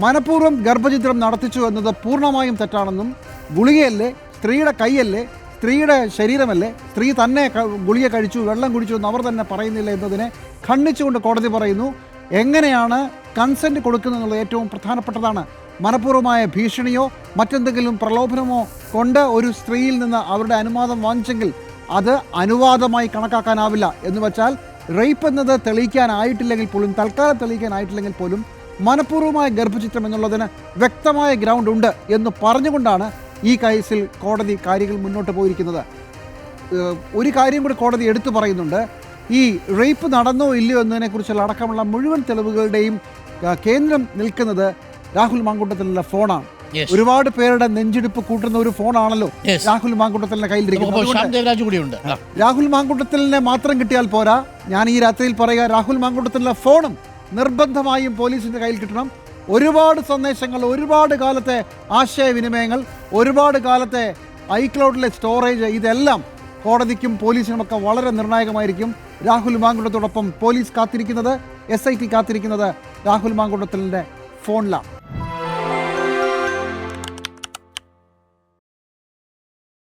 മനഃപൂർവ്വം ഗർഭചിത്രം നടത്തിച്ചു എന്നത് പൂർണ്ണമായും തെറ്റാണെന്നും ഗുളികയല്ലേ, സ്ത്രീയുടെ കൈയല്ലേ, സ്ത്രീയുടെ ശരീരമല്ലേ, സ്ത്രീ തന്നെ ഗുളിക കഴിച്ചു, വെള്ളം കുടിച്ചു എന്ന് അവർ തന്നെ പറയുന്നില്ല എന്നതിനെ ഖണ്ഡിച്ചുകൊണ്ട് കോടതി പറയുന്നു എങ്ങനെയാണ് കൺസെൻറ്റ് കൊടുക്കുന്നതെന്നുള്ളത് ഏറ്റവും പ്രധാനപ്പെട്ടതാണ്. മനഃപൂർവ്വമായ ഭീഷണിയോ മറ്റെന്തെങ്കിലും പ്രലോഭനമോ കൊണ്ട് ഒരു സ്ത്രീയിൽ നിന്ന് അവരുടെ അനുവാദം വാങ്ങിച്ചെങ്കിൽ അത് അനുവാദമായി കണക്കാക്കാനാവില്ല. എന്ന് വെച്ചാൽ റേപ്പ് എന്നത് തെളിയിക്കാനായിട്ടില്ലെങ്കിൽ പോലും, തൽക്കാലം തെളിയിക്കാനായിട്ടില്ലെങ്കിൽ പോലും മനഃപൂർവ്വമായ ഗർഭചിത്രം എന്നുള്ളതിന് വ്യക്തമായ ഗ്രൗണ്ട് ഉണ്ട് എന്ന് പറഞ്ഞുകൊണ്ടാണ് ഈ കേസിൽ കോടതി കാര്യങ്ങൾ മുന്നോട്ട് പോയിരിക്കുന്നത്. ഒരു കാര്യം കൂടി കോടതി എടുത്തു പറയുന്നുണ്ട്. ഈ റേപ്പ് നടന്നോ ഇല്ലയോ എന്നതിനെക്കുറിച്ചുള്ള അടക്കമുള്ള മുഴുവൻ തെളിവുകളുടെയും കേന്ദ്രം നിൽക്കുന്നത് രാഹുൽ മാങ്കൂട്ടത്തിലുള്ള ഫോണാണ്. ഒരുപാട് പേരുടെ നെഞ്ചിടിപ്പ് കൂട്ടുന്ന ഒരു ഫോണാണല്ലോ രാഹുൽ മാങ്കൂട്ടത്തിലിന്റെ കയ്യിലിരിക്കുന്നത്. രാഹുൽ മാങ്കൂട്ടത്തിലിനെ മാത്രം കിട്ടിയാൽ പോരാ, ഞാൻ ഈ രാത്രിയിൽ പറയുക, രാഹുൽ മാങ്കൂട്ടത്തിലുള്ള ഫോണും നിർബന്ധമായും പോലീസിന്റെ കയ്യിൽ കിട്ടണം. ഒരുപാട് സന്ദേശങ്ങൾ, ഒരുപാട് കാലത്തെ ആശയവിനിമയങ്ങൾ, ഒരുപാട് കാലത്തെ ഐക്ലൗഡിലെ സ്റ്റോറേജ്, ഇതെല്ലാം കോടതിക്കും പോലീസിനുമൊക്കെ വളരെ നിർണായകമായിരിക്കും. രാഹുൽ മാങ്കൂട്ടത്തോടൊപ്പം പോലീസ് കാത്തിരിക്കുന്നത്, SIT കാത്തിരിക്കുന്നത് രാഹുൽ മാങ്കൂട്ടത്തിലിന്റെ ഫോണിലാണ്.